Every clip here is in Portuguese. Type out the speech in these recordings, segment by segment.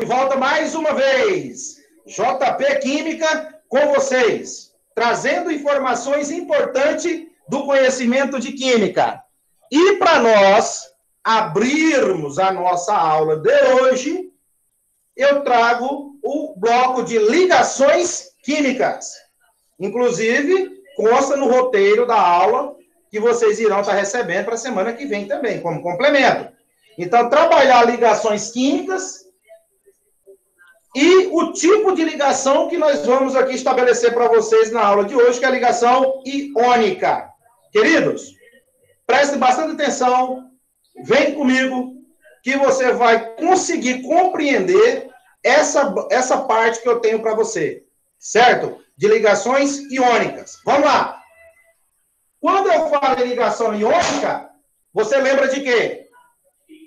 de volta mais uma vez. JP Química com vocês, trazendo informações importantes do conhecimento de química. E para nós abrirmos a nossa aula de hoje, eu trago o bloco de ligações químicas. Inclusive, consta no roteiro da aula que vocês irão estar recebendo para a semana que vem também, como complemento. Então, trabalhar ligações químicas e o tipo de ligação que nós vamos aqui estabelecer para vocês na aula de hoje, que é a ligação iônica. Queridos, prestem bastante atenção, vem comigo, que você vai conseguir compreender essa parte que eu tenho para você, certo? De ligações iônicas. Vamos lá. Quando eu falo em ligação iônica, você lembra de quê?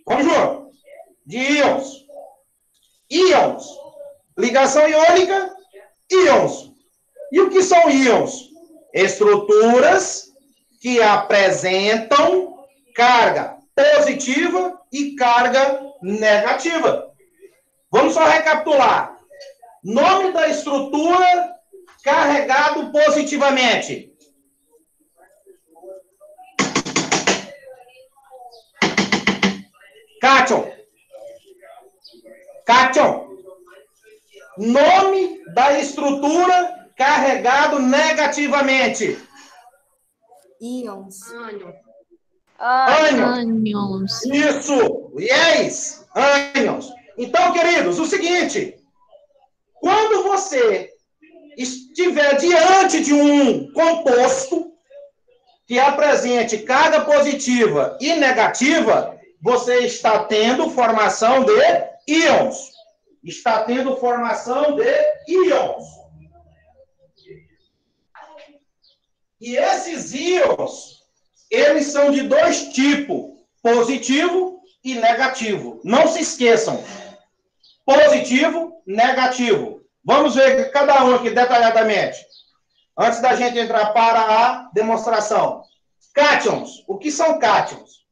Vamos junto. De íons. Íons. Ligação iônica, íons. E o que são íons? Estruturas que apresentam carga positiva e carga negativa. Vamos só recapitular. Nome da estrutura carregado positivamente. Cátion. Cátion. Nome da estrutura carregado negativamente. Íons. Ânions. Isso. Yes. Ânions. Então, queridos, o seguinte. Quando você estiver diante de um composto que apresente carga positiva e negativa, você está tendo formação de íons. Está tendo formação de íons. E esses íons, eles são de dois tipos, positivo e negativo. Não se esqueçam. Positivo, negativo. Vamos ver cada um aqui detalhadamente. Antes da gente entrar para a demonstração. Cátions. O que são cátions?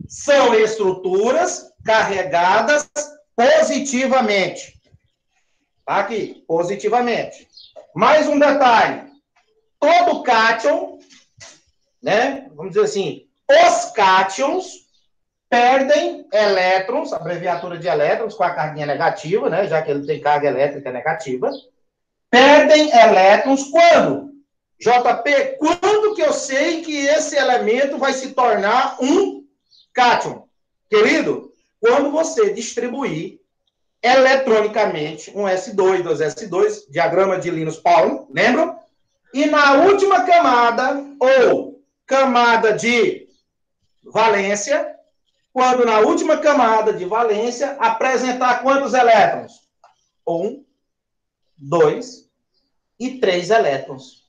São estruturas carregadas positivamente. Tá aqui, positivamente. Mais um detalhe. Todo cátion, né? Vamos dizer assim, os cátions perdem elétrons, abreviatura de elétrons com a carguinha negativa, né? Já que ele tem carga elétrica negativa. Perdem elétrons quando? JP, quando que eu sei que esse elemento vai se tornar um cátion? Querido, quando você distribuir eletronicamente um S2, 2S2, diagrama de Linus-Pauling, lembram? E na última camada, ou camada de valência, quando na última camada de valência apresentar quantos elétrons? 1, 2 e 3 elétrons.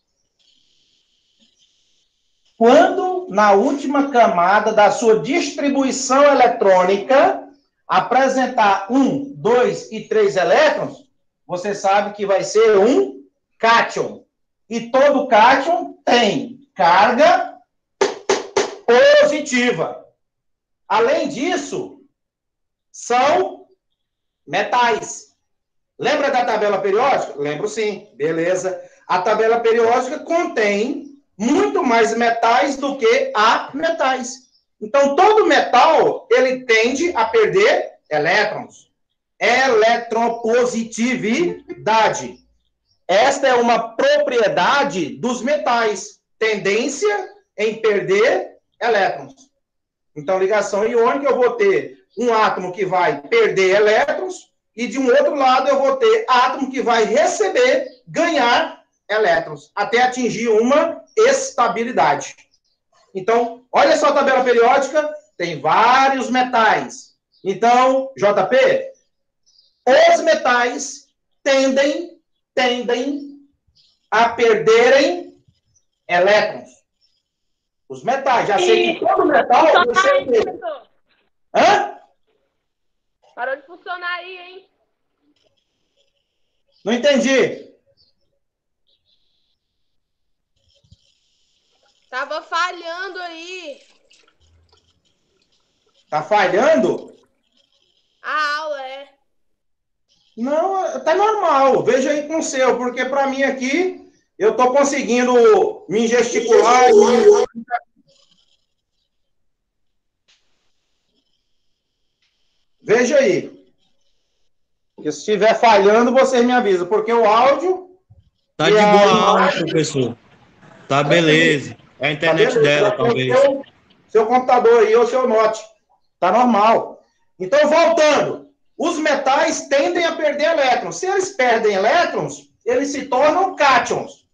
Quando na última camada da sua distribuição eletrônica apresentar 1, 2 e 3 elétrons, você sabe que vai ser um cátion. E todo cátion tem carga positiva. Além disso, são metais. Lembra da tabela periódica? Lembro sim, beleza. A tabela periódica contém muito mais metais do que ametais. Então, todo metal, ele tende a perder elétrons. Eletropositividade. Esta é uma propriedade dos metais. Tendência em perder elétrons. Então, ligação iônica, eu vou ter um átomo que vai perder elétrons e, de um outro lado, eu vou ter átomo que vai receber, ganhar elétrons, até atingir uma estabilidade. Então, olha só a tabela periódica, tem vários metais. Então, JP, os metais tendem a perderem elétrons. Os metais, já sei que todo metal... Hã? Parou de funcionar aí, hein? Não entendi. Tava falhando aí. Tá falhando? A aula, é. Não, tá normal. Veja aí com o seu, porque para mim aqui, eu estou conseguindo me gesticular. Veja aí. Se estiver falhando, vocês me avisam, porque o áudio Tá e de a boa a aula, imagem. professor. Tá beleza. É a Tá internet beleza. dela, Tem talvez. seu computador aí ou seu note. Tá normal. Então, voltando. Os metais tendem a perder elétrons. Se eles perdem elétrons, eles se tornam cátions.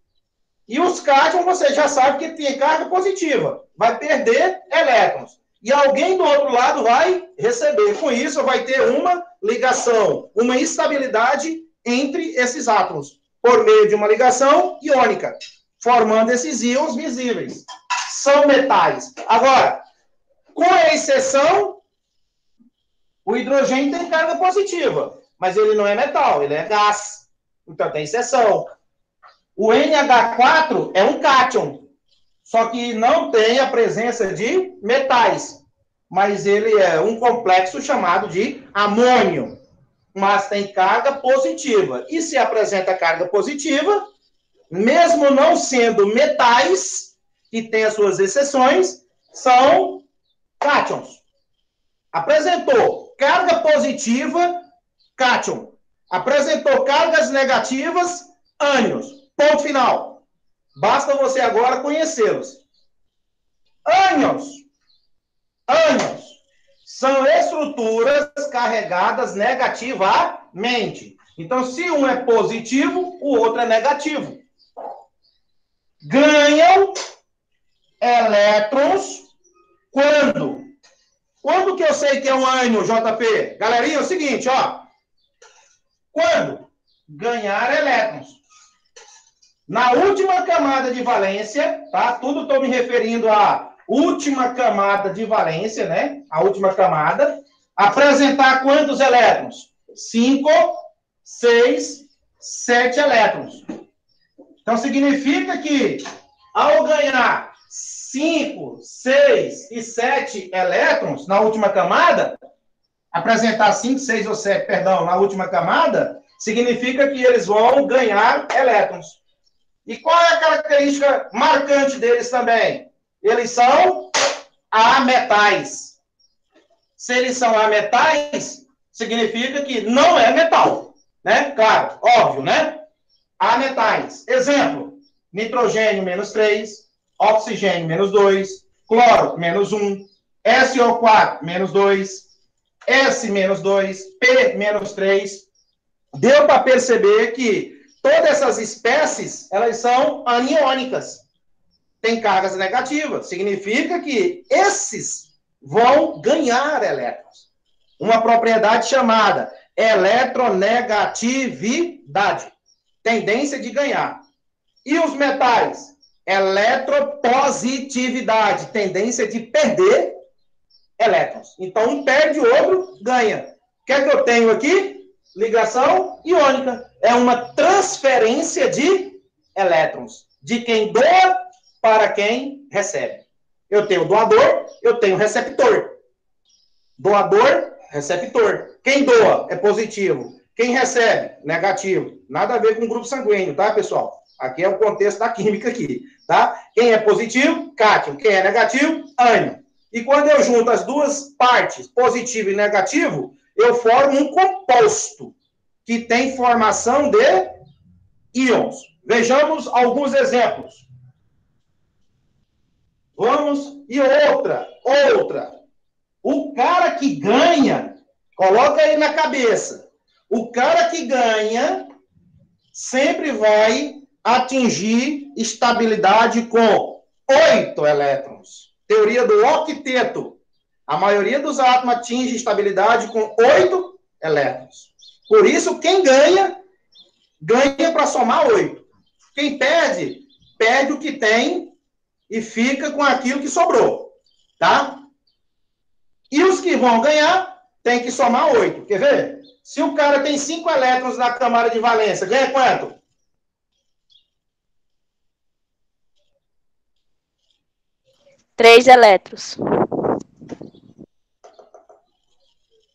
E os cátions, você já sabe que tem carga positiva. Vai perder elétrons. E alguém do outro lado vai receber. Com isso, vai ter uma ligação, uma estabilidade entre esses átomos, por meio de uma ligação iônica, formando esses íons visíveis. São metais. Agora, com a exceção, o hidrogênio tem carga positiva, mas ele não é metal, ele é gás. Então tem exceção. O NH4 é um cátion, só que não tem a presença de metais, mas ele é um complexo chamado de amônio, mas tem carga positiva. E se apresenta carga positiva, mesmo não sendo metais, que tem as suas exceções, são cátions. Apresentou carga positiva, cátion. Apresentou cargas negativas, ânions. Ponto final. Basta você agora conhecê-los. Ânions. Ânions são estruturas carregadas negativamente. Então, se um é positivo, o outro é negativo. Ganham elétrons quando? Quando que eu sei que é um ânion, JP? Galerinha, é o seguinte, ó. Quando? Ganhar elétrons. Na última camada de valência, tá? Tudo estou me referindo à última camada de valência, né? A última camada. Apresentar quantos elétrons? 5, 6, 7 elétrons. Então, significa que, ao ganhar 5, 6 e 7 elétrons na última camada, apresentar 5, 6 ou 7, perdão, na última camada, significa que eles vão ganhar elétrons. E qual é a característica marcante deles também? Eles são ametais. Se eles são ametais, significa que não é metal, né? Claro, óbvio, né? Ametais. Exemplo, nitrogênio menos 3, oxigênio menos 2, cloro menos 1, SO4 menos 2, S menos 2, P menos 3. Deu para perceber que todas essas espécies, elas são aniônicas. Tem cargas negativas. Significa que esses vão ganhar elétrons. Uma propriedade chamada eletronegatividade. Tendência de ganhar. E os metais? Eletropositividade. Tendência de perder elétrons. Então, um perde, o outro ganha. O que é que eu tenho aqui? Ligação iônica. É uma transferência de elétrons. De quem doa para quem recebe. Eu tenho doador, eu tenho receptor. Doador, receptor. Quem doa é positivo. Quem recebe, negativo. Nada a ver com o grupo sanguíneo, tá, pessoal? Aqui é o contexto da química aqui, tá? Quem é positivo, cátion. Quem é negativo, ânion. E quando eu junto as duas partes, positivo e negativo, eu formo um composto que tem formação de íons. Vejamos alguns exemplos. Vamos, e outra. O cara que ganha, coloca aí na cabeça, o cara que ganha sempre vai atingir estabilidade com 8 elétrons. Teoria do octeto. A maioria dos átomos atinge estabilidade com 8 elétrons. Por isso, quem ganha, ganha para somar 8. Quem perde, perde o que tem e fica com aquilo que sobrou. Tá? E os que vão ganhar, tem que somar 8. Quer ver? Se o cara tem 5 elétrons na camada de valência, ganha quanto? Três elétrons.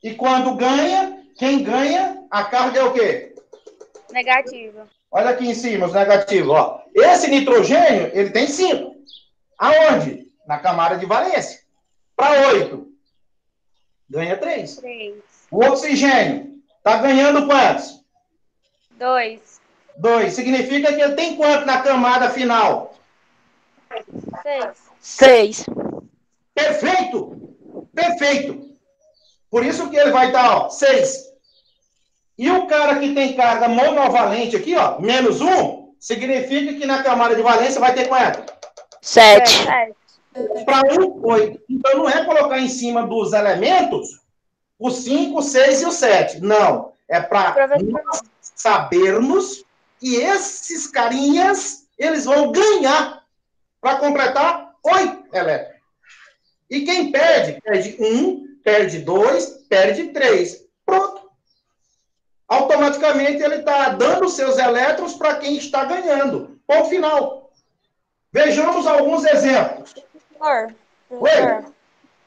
E quando ganha, quem ganha A carga é o quê? Negativa. Olha aqui em cima, os negativos, ó. Esse nitrogênio, ele tem 5. Aonde? Na camada de valência. Para 8. Ganha 3. 3. O oxigênio está ganhando quantos? 2. 2. Significa que ele tem quanto na camada final? 6. 6. Perfeito! Perfeito! Por isso que ele vai estar, ó, 6. E o cara que tem carga monovalente aqui, ó, menos 1, significa que na camada de valência vai ter quanto? 7. Para 1, 8. Então não é colocar em cima dos elementos o 5, o 6 e o 7. Não. É para nós sabermos que esses carinhas, eles vão ganhar para completar 8 elétrons. E quem perde, perde 1, perde 2, perde 3. Pronto. Automaticamente ele está dando os seus elétrons para quem está ganhando. Ponto final. Vejamos alguns exemplos. Professor,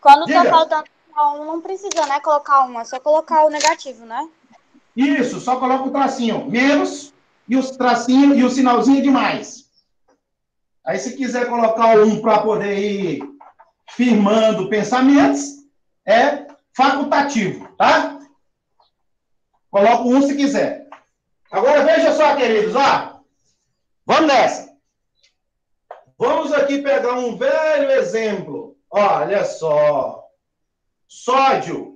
quando Diga. está faltando um, não precisa, né, colocar um, é só colocar o negativo, né? Isso, só coloca o tracinho menos e os tracinhos e o sinalzinho de mais. Aí se quiser colocar o 1 para poder ir firmando pensamentos, é facultativo, tá? Coloca o 1 se quiser. Agora veja só, queridos, ó. Vamos nessa. Vamos aqui pegar um velho exemplo. Olha só. Sódio.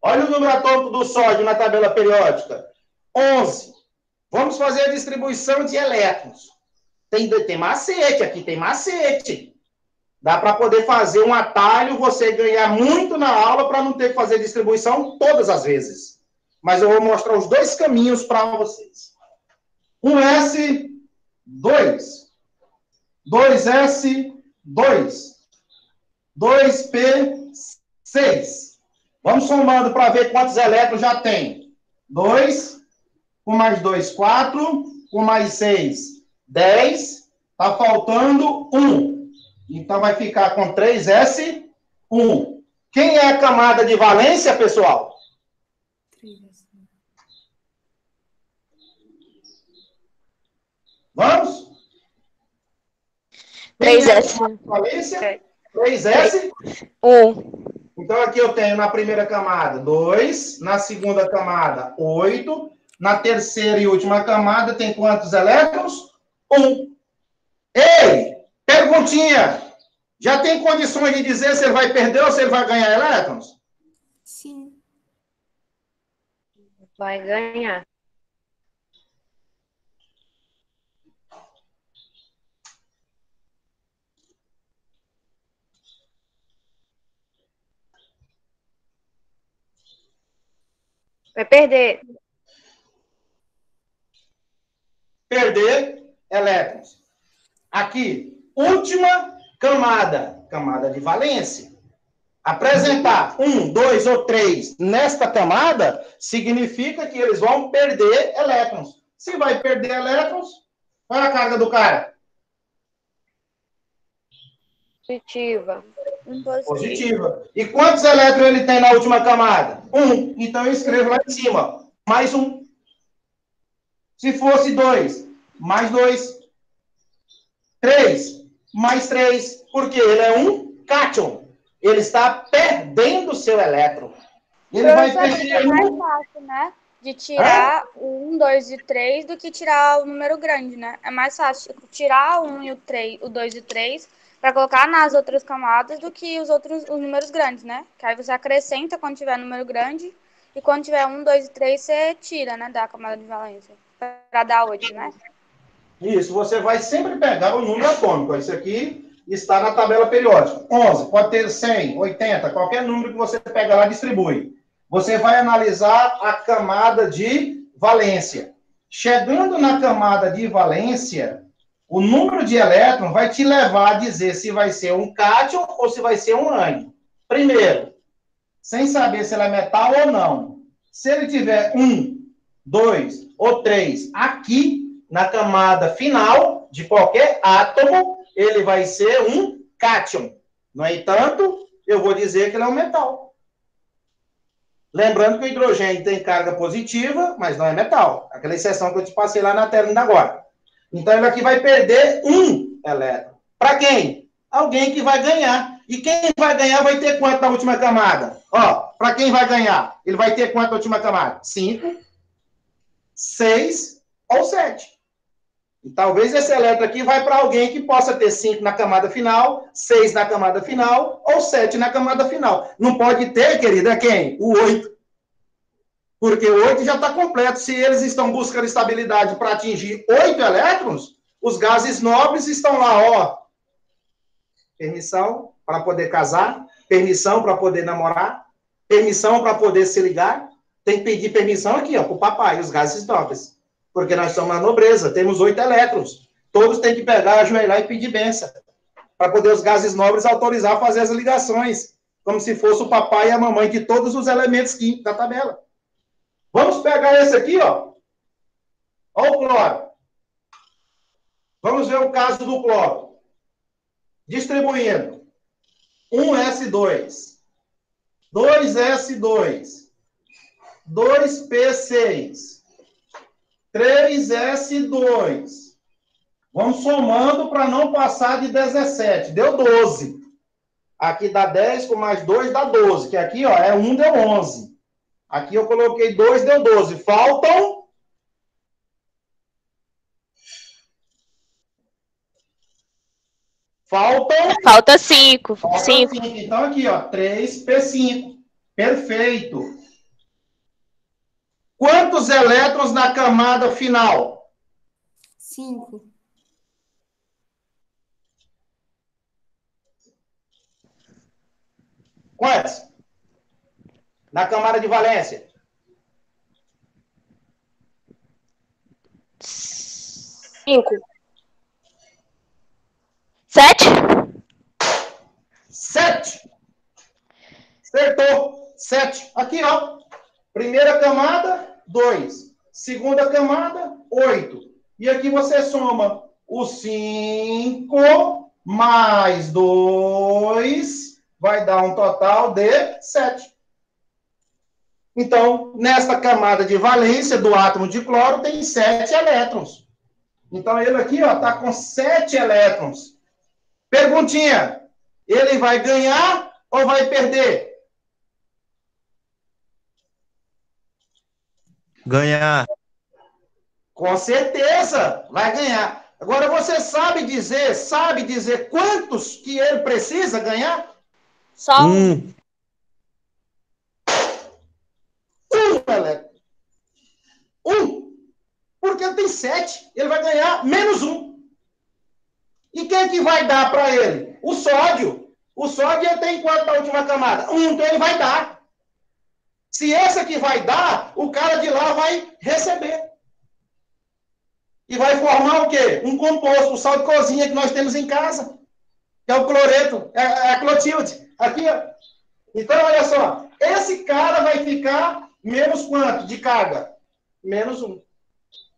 Olha o número atômico do sódio na tabela periódica. 11. Vamos fazer a distribuição de elétrons. Tem macete, aqui tem macete. Dá para poder fazer um atalho, você ganhar muito na aula para não ter que fazer distribuição todas as vezes. Mas eu vou mostrar os dois caminhos para vocês. 1S2. 2S2. 2P6. Vamos somando para ver quantos elétrons já tem. 2, com mais 2, 4, com mais 6, 10. Está faltando 1. Então vai ficar com 3S1. Quem é a camada de valência, pessoal? Vamos? 3S. Valência? 3S? 1. Então, aqui eu tenho na primeira camada 2, na segunda camada 8, na terceira e última camada tem quantos elétrons? 1. Ei, perguntinha. Já tem condições de dizer se ele vai perder ou se ele vai ganhar elétrons? Sim. Vai ganhar. Vai perder. Perder elétrons. Aqui, última camada, camada de valência. Apresentar 1, 2 ou 3 nesta camada significa que eles vão perder elétrons. Se vai perder elétrons, qual é a carga do cara? Positiva. Positiva. E quantos elétrons ele tem na última camada? 1. Então eu escrevo lá em cima. Mais 1. Se fosse 2, mais 2. 3, mais 3. Porque ele é um cátion. Ele está perdendo seu elétron. Ele vai perder É mais fácil, né? De tirar o 1, 2 e 3 do que tirar o número grande, né? É mais fácil tirar o 1 e o 3, o 2 e o 3 para colocar nas outras camadas do que os números grandes, né? Que aí você acrescenta quando tiver número grande e quando tiver 1, 2 e 3 você tira, né, da camada de valência para dar 8, né? Isso, você vai sempre pegar o número atômico. Isso aqui está na tabela periódica. 11, pode ter 100, 80, qualquer número que você pega lá, distribui. Você vai analisar a camada de valência. Chegando na camada de valência, o número de elétrons vai te levar a dizer se vai ser um cátion ou se vai ser um ânion. Primeiro, sem saber se ele é metal ou não. Se ele tiver 1, 2 ou 3 aqui, na camada final de qualquer átomo, ele vai ser um cátion. No entanto, eu vou dizer que ele é um metal. Lembrando que o hidrogênio tem carga positiva, mas não é metal. Aquela exceção que eu te passei lá na tela ainda agora. Então, ele aqui vai perder um elétron. Para quem? Alguém que vai ganhar. E quem vai ganhar vai ter quanto na última camada? Ó, para quem vai ganhar? Ele vai ter quanto na última camada? 5, 6 ou 7. E talvez esse elétron aqui vai para alguém que possa ter 5 na camada final, 6 na camada final ou 7 na camada final. Não pode ter, querida, é quem? O 8. Porque o 8 já está completo. Se eles estão buscando estabilidade para atingir 8 elétrons, os gases nobres estão lá, ó. Permissão para poder casar, permissão para poder namorar, permissão para poder se ligar. Tem que pedir permissão aqui, ó, para o papai, os gases nobres. Porque nós somos na nobreza, temos 8 elétrons. Todos têm que pegar, ajoelhar e pedir bênção. Para poder os gases nobres autorizar a fazer as ligações. Como se fosse o papai e a mamãe de todos os elementos químicos da tabela. Vamos pegar esse aqui, ó. Olha o cloro. Vamos ver o caso do cloro. Distribuindo. 1S2. 2S2. 2P6. 3S2. Vamos somando para não passar de 17. Deu 12. Aqui dá 10 com mais 2 dá 12. Que aqui, ó, é 1, deu 11. Aqui eu coloquei 2, deu 12. Faltam... Falta 5. Falta 5. 5. Então aqui, ó, 3P5. Perfeito. Quantos elétrons na camada final? 5. Quantos? Na camada de valência? 5. 7? 7. Acertou. 7. Aqui, ó. Primeira camada, 2. Segunda camada, 8. E aqui você soma o 5 mais 2, vai dar um total de 7. Então, nesta camada de valência do átomo de cloro, tem 7 elétrons. Então, ele aqui está com 7 elétrons. Perguntinha, ele vai ganhar ou vai perder? Ganhar. Com certeza, vai ganhar. Agora, você sabe dizer quantos que ele precisa ganhar? Só Um. Elétron. 1. Porque ele tem 7. Ele vai ganhar menos 1. E quem é que vai dar para ele? O sódio. O sódio ele tem quanto na última camada? 1. Então ele vai dar. Se esse aqui vai dar, o cara de lá vai receber. E vai formar o quê? Um composto, o sal de cozinha que nós temos em casa. Que é o cloreto, é a Clotilde. Aqui, ó. Então, olha só. Esse cara vai ficar menos quanto de carga? Menos 1.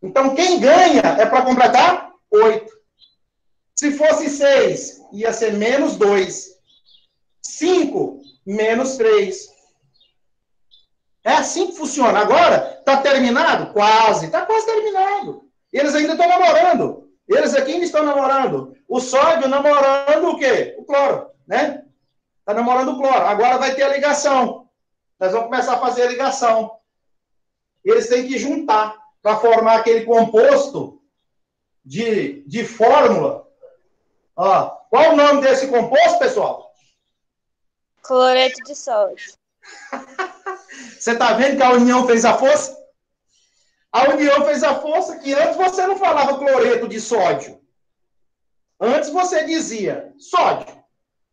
Então, quem ganha é para completar 8. Se fosse 6, ia ser menos 2. 5, menos 3. É assim que funciona. Agora, está terminado? Quase. Está quase terminado. Eles ainda estão namorando. Eles aqui ainda estão namorando. O sódio namorando o quê? O cloro, né? Está namorando o cloro. Agora vai ter a ligação. Nós vamos começar a fazer a ligação. Eles têm que juntar para formar aquele composto de fórmula. Ó, qual o nome desse composto, pessoal? cloreto de sódio. Você está vendo que a união fez a força? A união fez a força que antes você não falava cloreto de sódio. Antes você dizia sódio.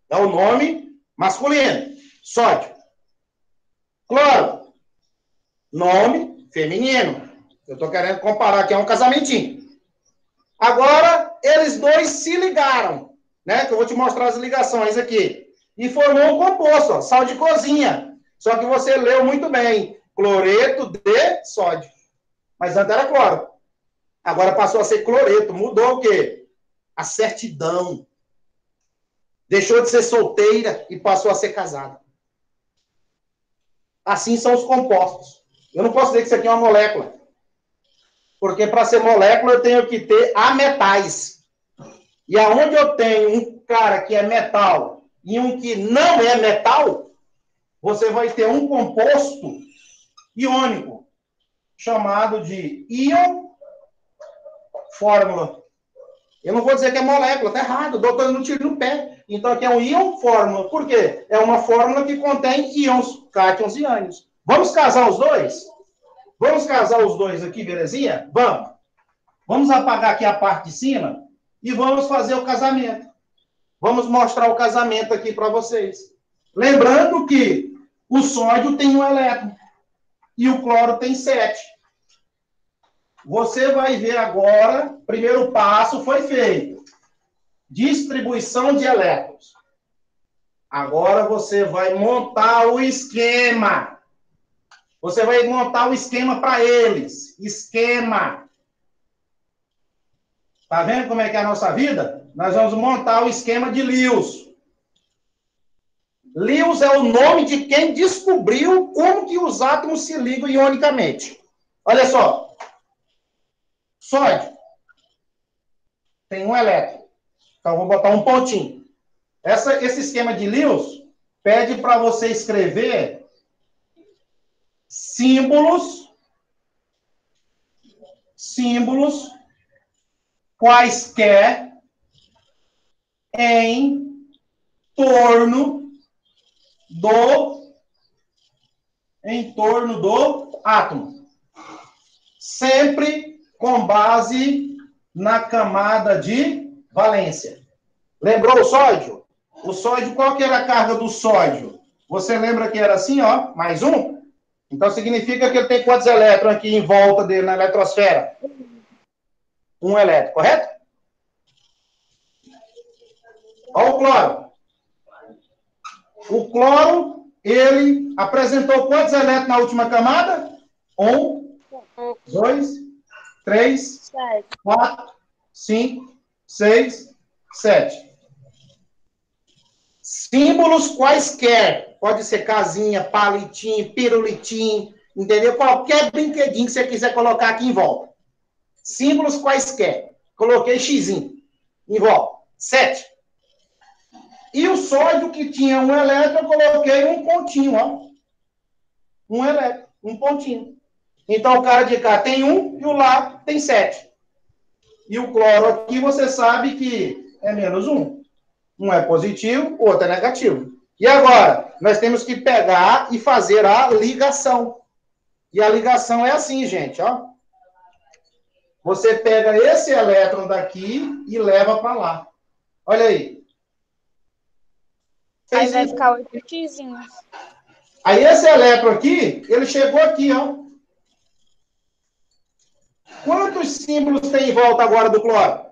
É o nome masculino. Sódio. Cloro. Nome feminino. Eu estou querendo comparar aqui, é um casamentinho. Agora, eles dois se ligaram, né? Que eu vou te mostrar as ligações aqui. E formou um composto, ó, sal de cozinha. Só que você leu muito bem. Cloreto de sódio. Mas antes era cloro. Agora passou a ser cloreto. Mudou o quê? A certidão. Deixou de ser solteira e passou a ser casada. Assim são os compostos. Eu não posso dizer que isso aqui é uma molécula. Porque para ser molécula eu tenho que ter ametais. E aonde eu tenho um cara que é metal e um que não é metal, você vai ter um composto iônico, chamado de íon fórmula. Eu não vou dizer que é molécula, tá errado, o doutor não tira no pé. Então aqui é um íon fórmula. Por quê? É uma fórmula que contém íons, cátions e ânions. Vamos casar os dois? Vamos casar os dois aqui, belezinha? Vamos. Vamos apagar aqui a parte de cima e vamos fazer o casamento. Vamos mostrar o casamento aqui para vocês. Lembrando que o sódio tem 1 elétron e o cloro tem 7. Você vai ver agora, primeiro passo foi feito. Distribuição de elétrons. Agora você vai montar o esquema. Você vai montar o esquema para eles. Esquema. Tá vendo como é que é a nossa vida? Nós vamos montar o esquema de Lewis. Lewis é o nome de quem descobriu como que os átomos se ligam ionicamente. Olha só. Sódio tem 1 elétron. Então, vou botar um pontinho. Esse esquema de Lewis pede para você escrever símbolos quaisquer em torno do átomo. Sempre com base na camada de valência. Lembrou o sódio? O sódio, qual que era a carga do sódio? Você lembra que era assim, ó, mais 1? Então significa que ele tem quantos elétrons aqui em volta dele na eletrosfera? 1 elétron, correto? Olha o cloro. O cloro, ele apresentou quantos elétrons na última camada? 1, 2, 3, 4, 5, 6, 7. Símbolos quaisquer. Pode ser casinha, palitinho, pirulitinho, entendeu? Qualquer brinquedinho que você quiser colocar aqui em volta. Símbolos quaisquer. Coloquei xizinho em volta. 7. E o sódio que tinha 1 elétron, eu coloquei um pontinho, ó. 1 elétron, um pontinho. Então, o cara de cá tem 1 e o lá tem 7. E o cloro aqui, você sabe que é menos 1. Um é positivo, o outro é negativo. E agora, nós temos que pegar e fazer a ligação. E a ligação é assim, gente, ó. Você pega esse elétron daqui e leva para lá. Olha aí. Aí vai ficar 8 xizinhos. Aí esse elétron aqui, ele chegou aqui, ó. Quantos símbolos tem em volta agora do cloro?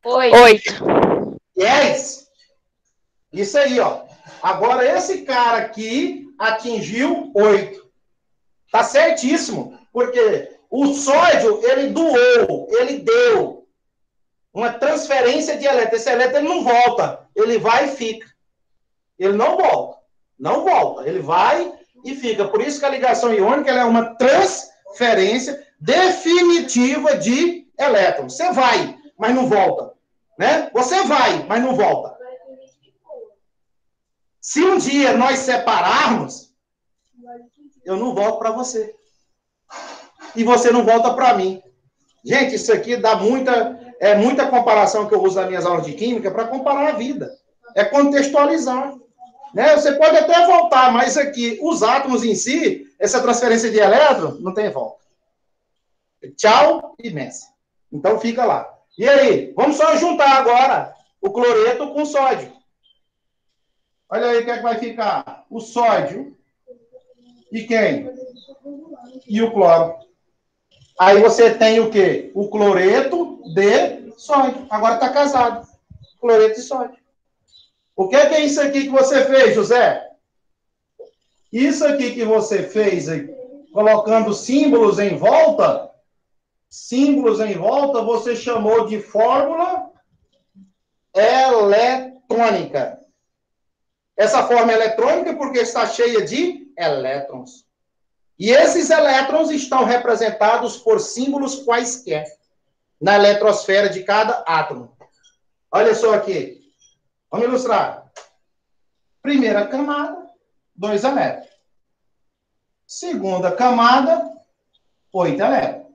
8. 10. Isso aí, ó. Agora esse cara aqui atingiu 8. Tá certíssimo. Porque o sódio, ele doou, ele deu uma transferência de elétron. Esse elétron ele não volta. Ele vai e fica. Ele não volta. Não volta. Ele vai e fica. Por isso que a ligação iônica ela é uma transferência definitiva de elétrons. Você vai, mas não volta. Né? Você vai, mas não volta. Se um dia nós separarmos, eu não volto para você. E você não volta para mim. Gente, isso aqui dá muita comparação que eu uso nas minhas aulas de química para comparar a vida. É contextualizar. Né? Você pode até voltar, mas aqui, os átomos em si, essa transferência de elétron, não tem volta. Tchau e benção. Então fica lá. E aí, vamos só juntar agora o cloreto com o sódio. Olha aí o que é que vai ficar. O sódio e quem? E o cloro. Aí você tem o quê? O cloreto de sódio. Agora está casado. Cloreto e sódio. O que é isso aqui que você fez, José? Isso aqui que você fez, colocando símbolos em volta, você chamou de fórmula eletrônica. essa forma eletrônica porque está cheia de elétrons. E esses elétrons estão representados por símbolos quaisquer na eletrosfera de cada átomo. Olha só aqui. Vamos ilustrar. Primeira camada, 2 elétrons. Segunda camada, 8 elétrons.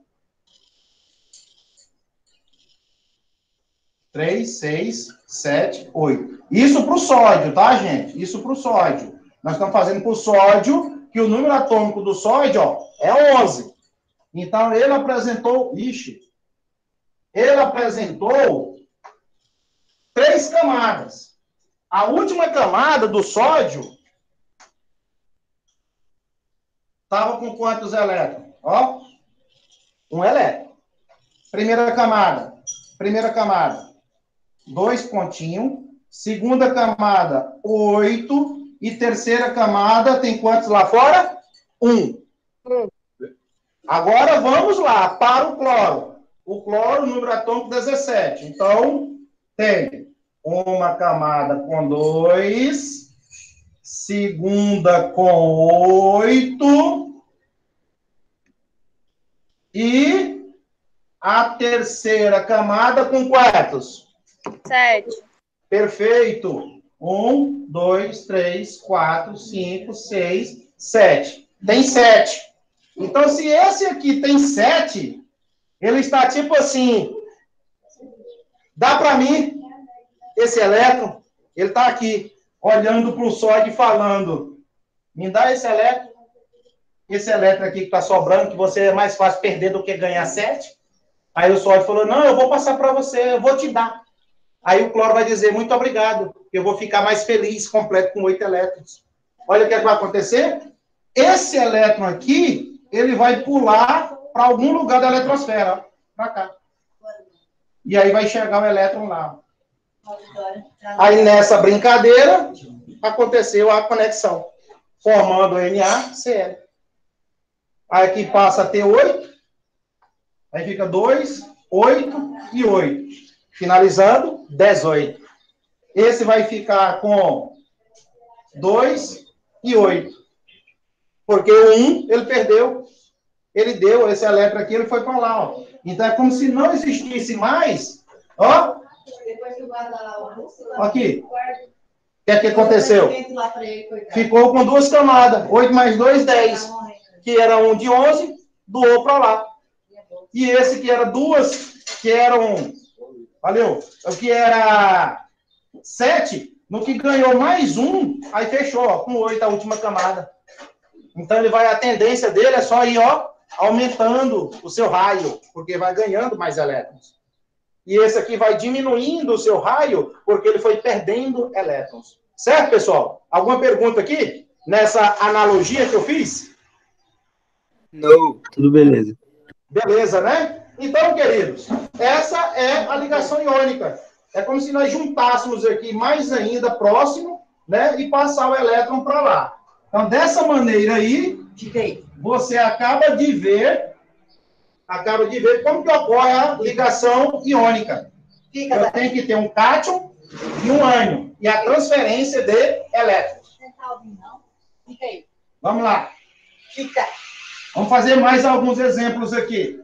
3, 6, 7, 8. Isso para o sódio, tá, gente? Isso para o sódio. Nós estamos fazendo para o sódio, que o número atômico do sódio, ó, é 11. Então, ele apresentou... Ele apresentou 3 camadas. A última camada do sódio estava com quantos elétrons? Ó, 1 elétron. Primeira camada, 2 pontinhos. Segunda camada, 8. E terceira camada, tem quantos lá fora? 1. Agora, vamos lá, para o cloro. O cloro, número atômico 17. Então, tem uma camada com 2, segunda com 8, e a terceira camada com quantos? 7. Perfeito. 1, 2, 3, 4, 5, 6, 7. Tem 7. Então, se esse aqui tem 7, ele está tipo assim. Dá para mim, esse elétron, ele está aqui, olhando para o sódio e falando, me dá esse elétron aqui que está sobrando, que você é mais fácil perder do que ganhar 7. Aí o sódio falou, não, eu vou passar para você, eu vou te dar. Aí o cloro vai dizer, muito obrigado, eu vou ficar mais feliz, completo com 8 elétrons. Olha o que vai acontecer. Esse elétron aqui, ele vai pular para algum lugar da eletrosfera, para cá. E aí vai enxergar o elétron lá. Aí nessa brincadeira, aconteceu a conexão, formando o NaCl. Aí aqui passa a ter 8, aí fica 2, 8 e 8. Finalizando, 18. Esse vai ficar com 2 e 8. Porque o 1, ele perdeu. Ele deu esse elétron aqui, ele foi para lá, ó. Então, é como se não existisse mais, ó. Aqui. O que aconteceu? Ficou com 2 camadas. 8 mais 2, 10. Que era um de 11, doou para lá. E esse que era 2, que eram... Valeu. O que era 7, no que ganhou mais 1, aí fechou, ó, com 8 a última camada. Então, ele vai, a tendência dele é só ir, ó, aumentando o seu raio, porque vai ganhando mais elétrons. E esse aqui vai diminuindo o seu raio, porque ele foi perdendo elétrons. Certo, pessoal? Alguma pergunta aqui? Nessa analogia que eu fiz? Não, tudo beleza. Beleza, né? Então, queridos, essa é a ligação iônica. É como se nós juntássemos aqui mais ainda próximo, né? E passar o elétron para lá. Então, dessa maneira aí, você acaba de ver como que ocorre a ligação iônica. Eu tenho que ter um cátion e um ânion. E a transferência de elétrons. Vamos lá. Vamos fazer mais alguns exemplos aqui.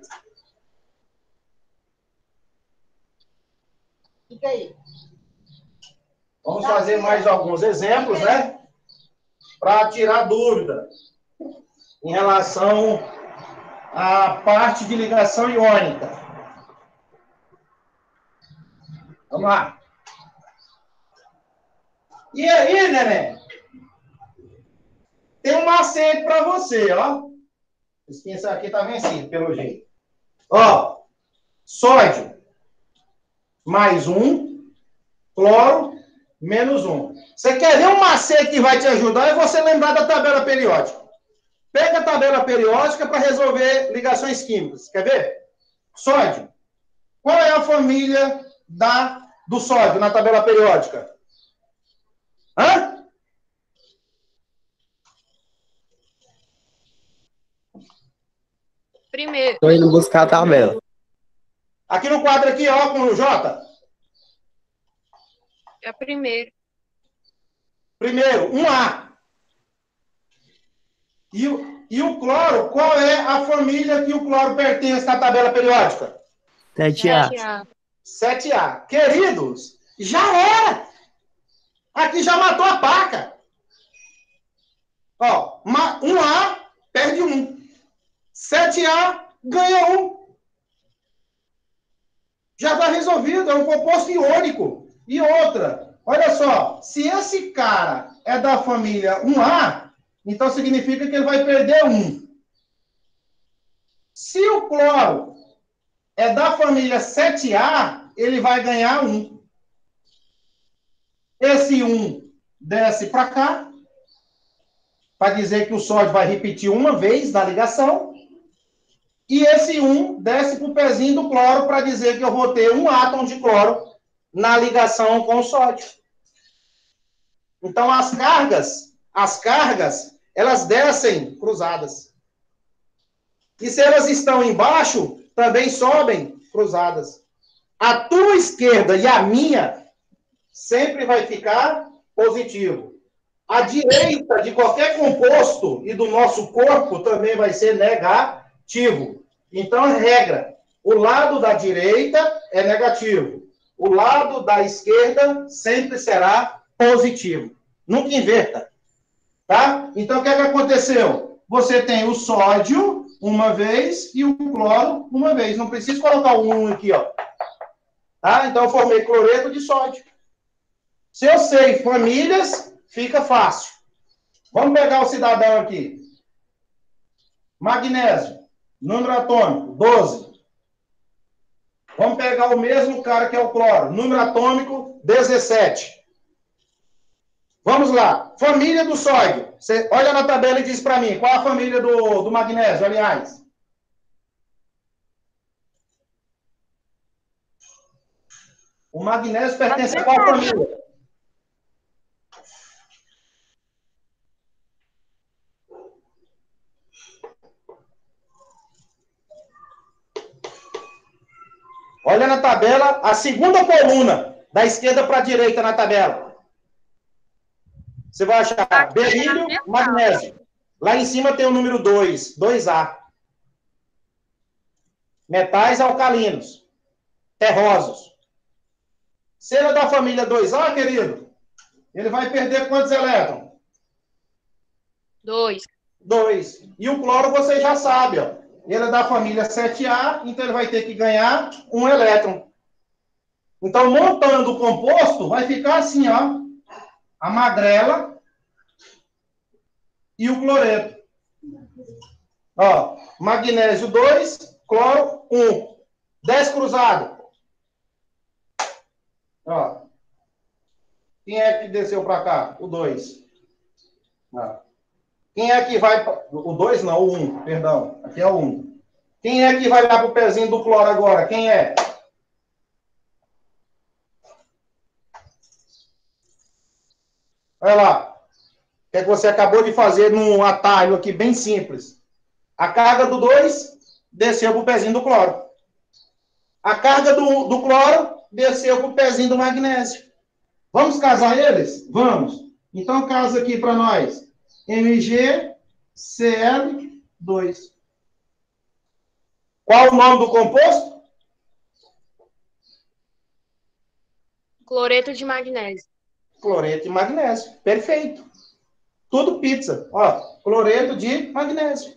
Vamos fazer mais alguns exemplos, né? Para tirar dúvida em relação à parte de ligação iônica. Vamos lá. E aí, neném? Tem um macete para você, ó. Esse aqui tá vencido, pelo jeito. Ó, sódio mais 1, cloro menos 1. Você quer ver um macete que vai te ajudar? É você lembrar da tabela periódica. Pega a tabela periódica para resolver ligações químicas. Quer ver? Sódio. Qual é a família do sódio na tabela periódica? Hã? Primeiro. Estou indo buscar a tabela. Aqui no quadro aqui, ó, com o J. É primeiro. Primeiro, 1A. E o cloro, qual é a família que o cloro pertence na tabela periódica? 7A. 7A. Queridos, já era. Aqui já matou a paca. Ó, 1A perde 1. 7A ganha 1. Já está resolvido, é um composto iônico. E outra, olha só, se esse cara é da família 1A, então significa que ele vai perder 1. Se o cloro é da família 7A, ele vai ganhar 1. Esse 1 desce para cá, para dizer que o sódio vai repetir uma vez na ligação. E esse 1 desce para o pezinho do cloro para dizer que eu vou ter um átomo de cloro na ligação com o sódio. Então, as cargas, elas descem cruzadas. E se elas estão embaixo, também sobem cruzadas. A tua esquerda e a minha sempre vai ficar positivo. A direita de qualquer composto e do nosso corpo também vai ser negativo. Então, a regra, o lado da direita é negativo. O lado da esquerda sempre será positivo. Nunca inverta. Tá? Então, o que é que aconteceu? Você tem o sódio uma vez e o cloro uma vez. Não preciso colocar o 1 aqui, ó. Tá? Então, eu formei cloreto de sódio. Se eu sei famílias, fica fácil. Vamos pegar o cidadão aqui. Magnésio, número atômico, 12. Vamos pegar o mesmo cara que é o cloro, número atômico, 17. Vamos lá. Família do sódio. Você olha na tabela e diz para mim, qual a família do magnésio, aliás? O magnésio pertence a qual família? Olha na tabela, a segunda coluna, da esquerda para a direita na tabela. Você vai achar berílio, magnésio. Lá em cima tem o número 2, 2A. Metais alcalinos, terrosos. Se ele é da família 2A, querido, ele vai perder quantos elétrons? 2. 2. E o cloro você já sabe, ó. Ele é da família 7A, então ele vai ter que ganhar um elétron. Então, montando o composto, vai ficar assim, ó. A magrela e o cloreto. Ó, magnésio 2, cloro 1. 10 cruzado. Ó. Quem é que desceu para cá? O 2. Quem é que vai... O 2 não, o 1, perdão. Aqui é o 1. Quem é que vai lá para o pezinho do cloro agora? Quem é? Olha lá. O que é que você acabou de fazer num atalho aqui bem simples? A carga do 2 desceu para o pezinho do cloro. A carga do cloro desceu para o pezinho do magnésio. Vamos casar eles? Vamos. Então, casa aqui para nós. MgCl2. Qual o nome do composto? Cloreto de magnésio. Cloreto de magnésio. Perfeito. Tudo pizza. Ó, cloreto de magnésio.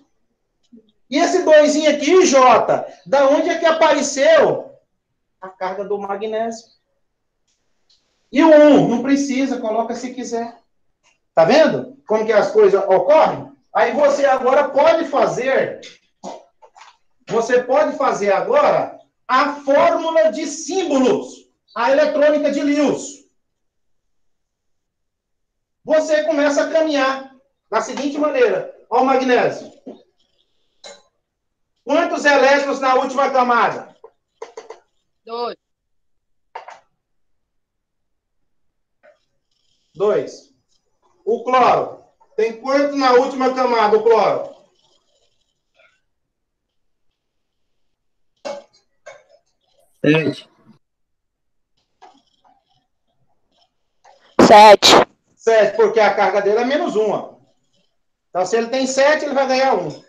E esse 2 aqui, J, da onde é que apareceu a carga do magnésio? E o 1, não precisa, coloca se quiser. Tá vendo como que as coisas ocorrem? Aí você agora pode fazer agora a fórmula de símbolos, a eletrônica de Lewis. Você começa a caminhar da seguinte maneira. Olha o magnésio. Quantos elétrons na última camada? 2. 2. O cloro. Tem quanto na última camada, o cloro? 7. 7. 7, porque a carga dele é -1. Ó. Então, se ele tem 7, ele vai ganhar 1.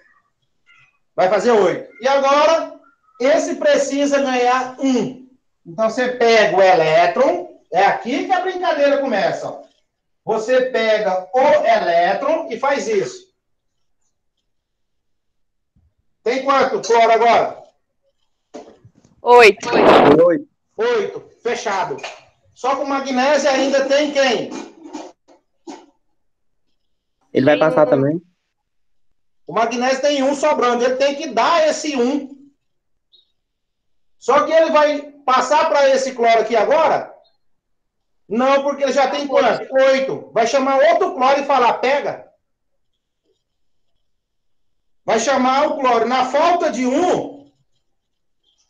Vai fazer 8. E agora, esse precisa ganhar 1. Então, você pega o elétron. É aqui que a brincadeira começa. Ó. Você pega o elétron e faz isso. Tem quanto cloro agora? 8. 8. Fechado. Só que o magnésio ainda tem quem? Ele vai passar também? O magnésio tem 1 sobrando. Ele tem que dar esse 1. Só que ele vai passar para esse cloro aqui agora? Não, porque ele já tem quanto? 8. Vai chamar outro cloro e falar, pega. Vai chamar o cloro. Na falta de 1,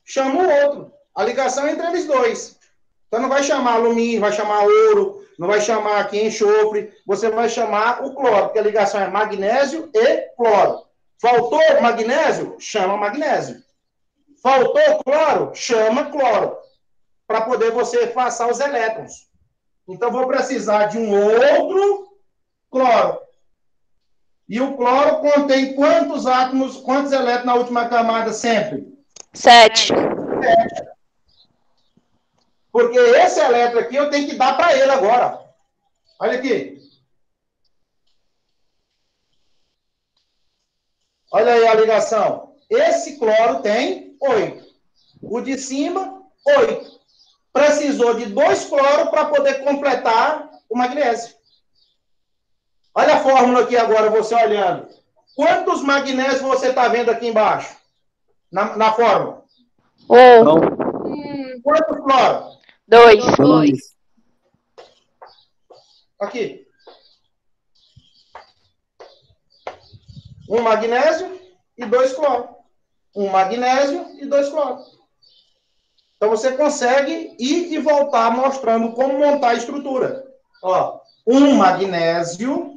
chama o outro. A ligação é entre eles dois. Então não vai chamar alumínio, vai chamar ouro, não vai chamar aqui enxofre. Você vai chamar o cloro, porque a ligação é magnésio e cloro. Faltou magnésio? Chama magnésio. Faltou cloro? Chama cloro. Para poder você passar os elétrons. Então, vou precisar de um outro cloro. E o cloro contém quantos átomos, quantos elétrons na última camada sempre? 7. Porque esse elétron aqui eu tenho que dar para ele agora. Olha aqui. Olha aí a ligação. Esse cloro tem 8. O de cima, 8. Precisou de 2 cloros para poder completar o magnésio. Olha a fórmula aqui agora, você olhando. Quantos magnésios você está vendo aqui embaixo? Na fórmula. 1. Quantos cloros? 2. Aqui. Um magnésio e 2 cloros. Um magnésio e 2 cloros. Então, você consegue ir e voltar mostrando como montar a estrutura. Ó, um magnésio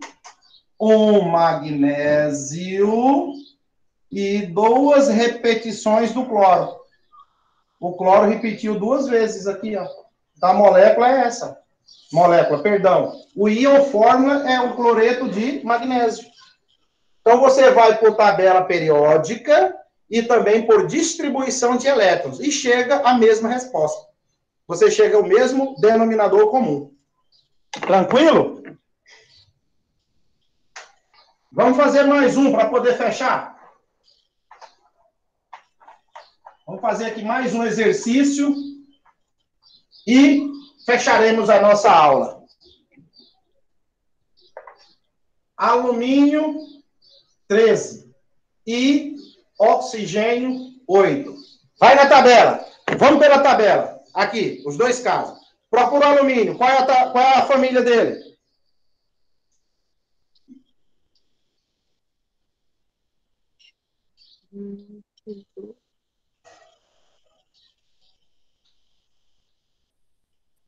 e 2 repetições do cloro. O cloro repetiu 2 vezes aqui, ó. Então, a molécula é essa. O íon fórmula é o cloreto de magnésio. Então, você vai por tabela periódica e também por distribuição de elétrons. E chega a mesma resposta. Você chega ao mesmo denominador comum. Tranquilo? Vamos fazer mais um para poder fechar. Vamos fazer aqui mais um exercício e fecharemos a nossa aula. Alumínio, 13. E oxigênio, 8. Vai na tabela. Vamos pela tabela. Aqui, os 2 casos. Procura o alumínio. Qual é a família dele?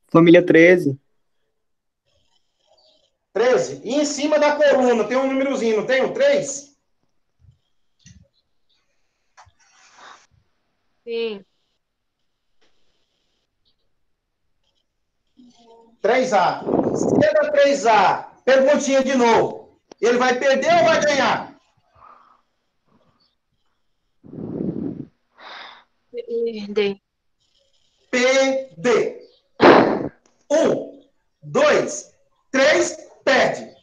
Família 13. 13. E em cima da coluna tem um númerozinho, não tem o 3? Sim. 3A. Se é da 3A, perguntinha de novo. Ele vai perder ou vai ganhar? Perder. PD. 1, 2, 3, perde.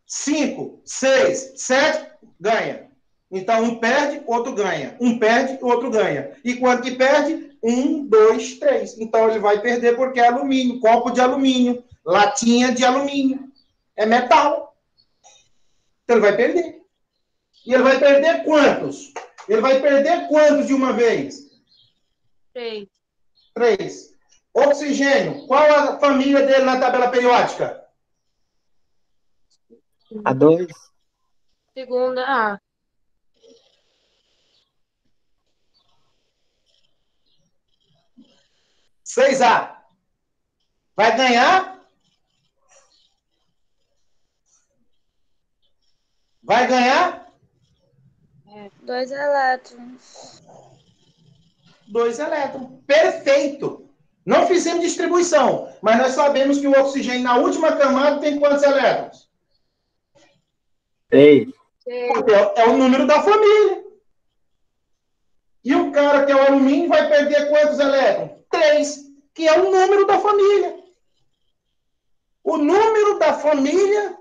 5, 6, 7, ganha. Então, um perde, outro ganha. Um perde, outro ganha. E quanto que perde? 1, 2, 3. Então, ele vai perder porque é alumínio, copo de alumínio, latinha de alumínio. É metal. Então, ele vai perder. E ele vai perder quantos? Ele vai perder quantos de uma vez? 3. 3. Oxigênio. Qual a família dele na tabela periódica? A2. Segunda A. Seis a. Vai ganhar? Vai ganhar? 2 elétrons. 2 elétrons. Perfeito. Não fizemos distribuição, mas nós sabemos que o oxigênio na última camada tem quantos elétrons? 3. É o número da família. E o cara que é o alumínio vai perder quantos elétrons? 3, que é o número da família. O número da família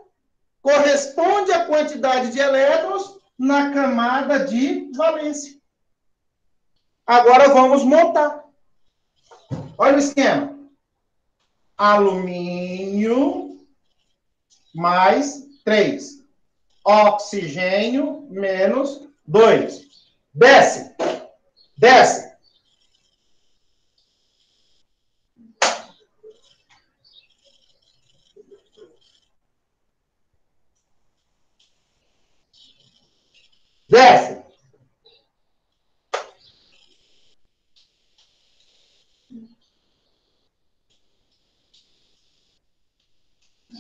corresponde à quantidade de elétrons na camada de valência. Agora vamos montar. Olha o esquema. Alumínio mais 3. Oxigênio menos 2. Desce. Desce. Desce.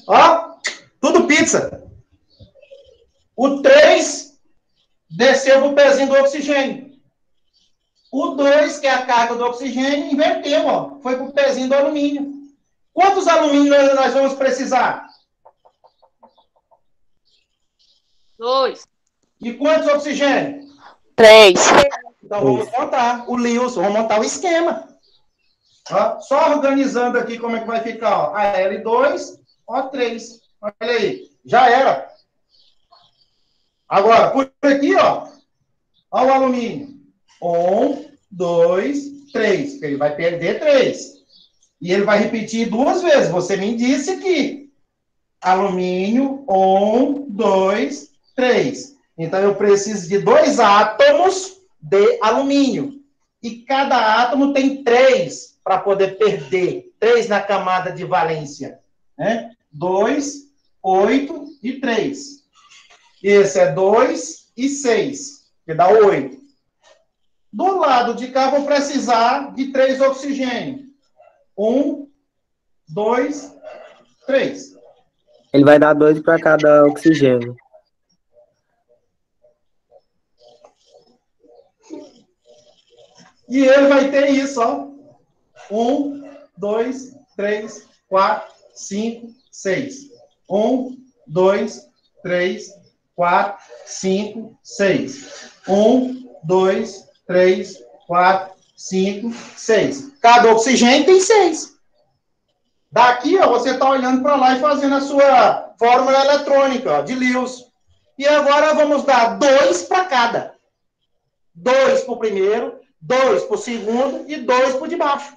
Ó, tudo pizza. O 3 desceu pro pezinho do oxigênio. O 2, que é a carga do oxigênio, inverteu, ó. Foi pro pezinho do alumínio. Quantos alumínios nós vamos precisar? 2. E quantos oxigênio? 3. Então vamos montar o Lewis, vamos montar o esquema. Ó, só organizando aqui como é que vai ficar, ó. A L2, O3. Olha aí, já era. Agora, por aqui, ó o alumínio. 1, 2, 3. Ele vai perder 3. E ele vai repetir 2 vezes. Você me disse que alumínio, 1, 2, 3. Então, eu preciso de 2 átomos de alumínio. E cada átomo tem 3 para poder perder. 3 na camada de valência. Né? 2, 8 e 3. Esse é 2 e 6, que dá 8. Do lado de cá, vou precisar de 3 oxigênio. 1, 2, 3. Ele vai dar 2 para cada oxigênio. E ele vai ter isso, ó. 1, 2, 3, 4, 5, 6. 1, 2, 3, 4, 5, 6. 1, 2, 3, 4, 5, 6. Cada oxigênio tem 6. Daqui, ó, você está olhando para lá e fazendo a sua fórmula eletrônica, ó, de Lewis. E agora vamos dar 2 para cada. 2 para o primeiro, 2 para o segundo e 2 para o de baixo.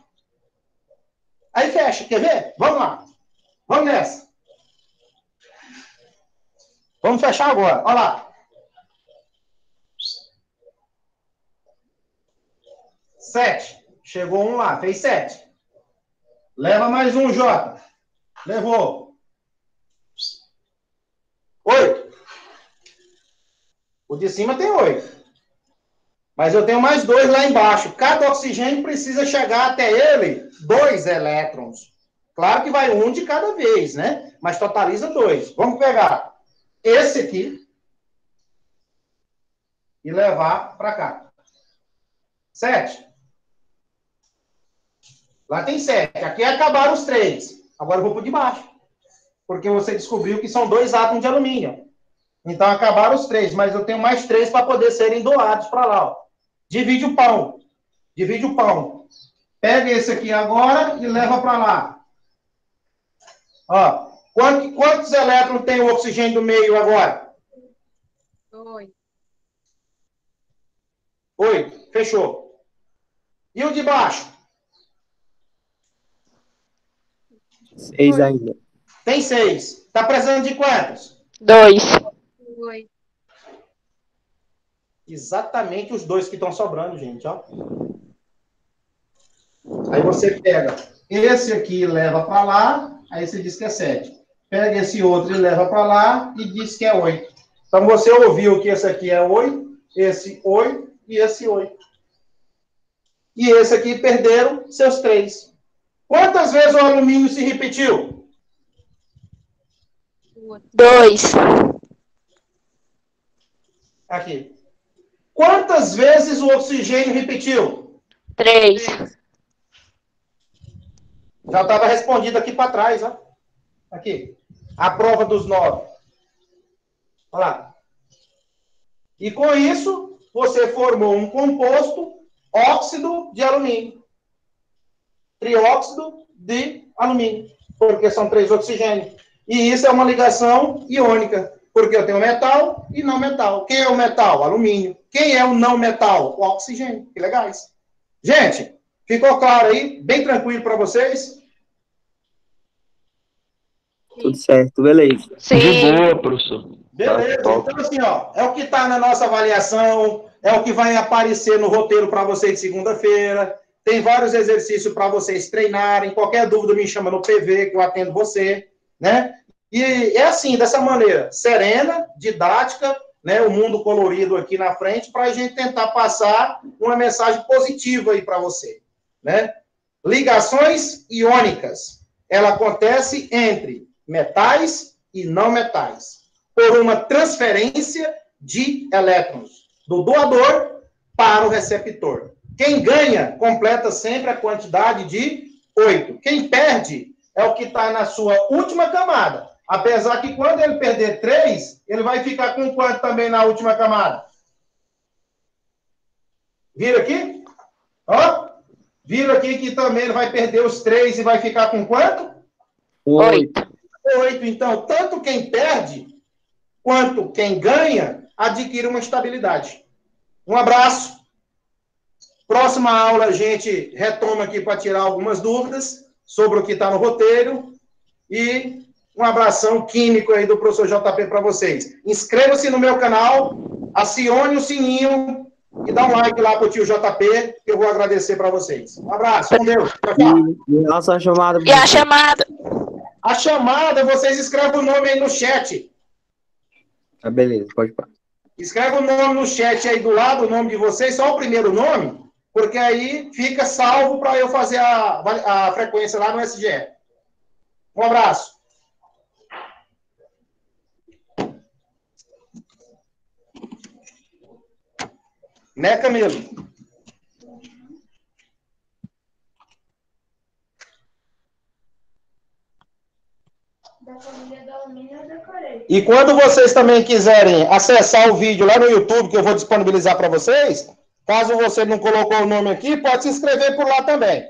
Aí fecha, quer ver? Vamos lá. Vamos nessa. Vamos fechar agora. Olha lá. 7. Chegou um lá, fez 7. Leva mais um, Jota. Levou. 8. O de cima tem 8. Mas eu tenho mais 2 lá embaixo. Cada oxigênio precisa chegar até ele 2 elétrons. Claro que vai um de cada vez, né? Mas totaliza 2. Vamos pegar esse aqui e levar para cá. 7. Lá tem 7. Aqui acabaram os 3. Agora eu vou por de baixo. Porque você descobriu que são 2 átomos de alumínio. Então acabaram os 3. Mas eu tenho mais 3 para poder serem doados para lá. Ó. Divide o pão. Divide o pão. Pega esse aqui agora e leva para lá. Ó. Quantos elétrons tem o oxigênio do meio agora? 2. 8. Fechou. E o de baixo? 6 ainda. Tem 6. Tá precisando de quantos? 2. 2. Exatamente os 2 que estão sobrando, gente, ó. Aí você pega esse aqui e leva para lá, aí você diz que é 7. Pega esse outro e leva para lá e diz que é 8. Então você ouviu que esse aqui é 8, esse 8 e esse 8. E esse aqui perderam seus 3. Quantas vezes o alumínio se repetiu? 2. Aqui. Quantas vezes o oxigênio repetiu? 3. Já estava respondido aqui para trás, ó. Aqui. A prova dos 9. Olha lá. E com isso, você formou um composto óxido de alumínio. Trióxido de alumínio. Porque são 3 oxigênios. E isso é uma ligação iônica. Porque eu tenho metal e não metal. Quem é o metal? Alumínio. Quem é o não metal? O oxigênio. Que legais. Gente, ficou claro aí? Bem tranquilo para vocês? Tudo certo, beleza. De Sim. boa, professor. Beleza. Tá top. Então, assim, ó, é o que está na nossa avaliação, é o que vai aparecer no roteiro para vocês de segunda-feira. Tem vários exercícios para vocês treinarem. Qualquer dúvida me chama no PV, que eu atendo você, né? E é assim, dessa maneira, serena, didática, né? O mundo colorido aqui na frente, para a gente tentar passar uma mensagem positiva aí para você, né? Ligações iônicas. Ela acontece entre metais e não metais, por uma transferência de elétrons do doador para o receptor. Quem ganha, completa sempre a quantidade de 8. Quem perde é o que está na sua última camada. Apesar que quando ele perder 3, ele vai ficar com quanto também na última camada? Vira aqui? Ó. Vira aqui que também ele vai perder os 3 e vai ficar com quanto? 8. 8. Então, tanto quem perde quanto quem ganha adquire uma estabilidade. Um abraço. Próxima aula a gente retoma aqui para tirar algumas dúvidas sobre o que está no roteiro. E um abração químico aí do professor JP para vocês. Inscreva-se no meu canal, acione o sininho e dá um like lá para o tio JP, que eu vou agradecer para vocês. Um abraço, com Deus. Tchau, tchau. E nossa chamada. E a chamada? A chamada, vocês escrevem o nome aí no chat. Tá, beleza, pode parar. Escreve o nome no chat aí do lado, o nome de vocês, só o primeiro nome, porque aí fica salvo para eu fazer a frequência lá no SGE. Um abraço. Né, Camilo? Da família do alumínio eu decorei. E quando vocês também quiserem acessar o vídeo lá no YouTube, que eu vou disponibilizar para vocês, caso você não colocou o nome aqui, pode se inscrever por lá também.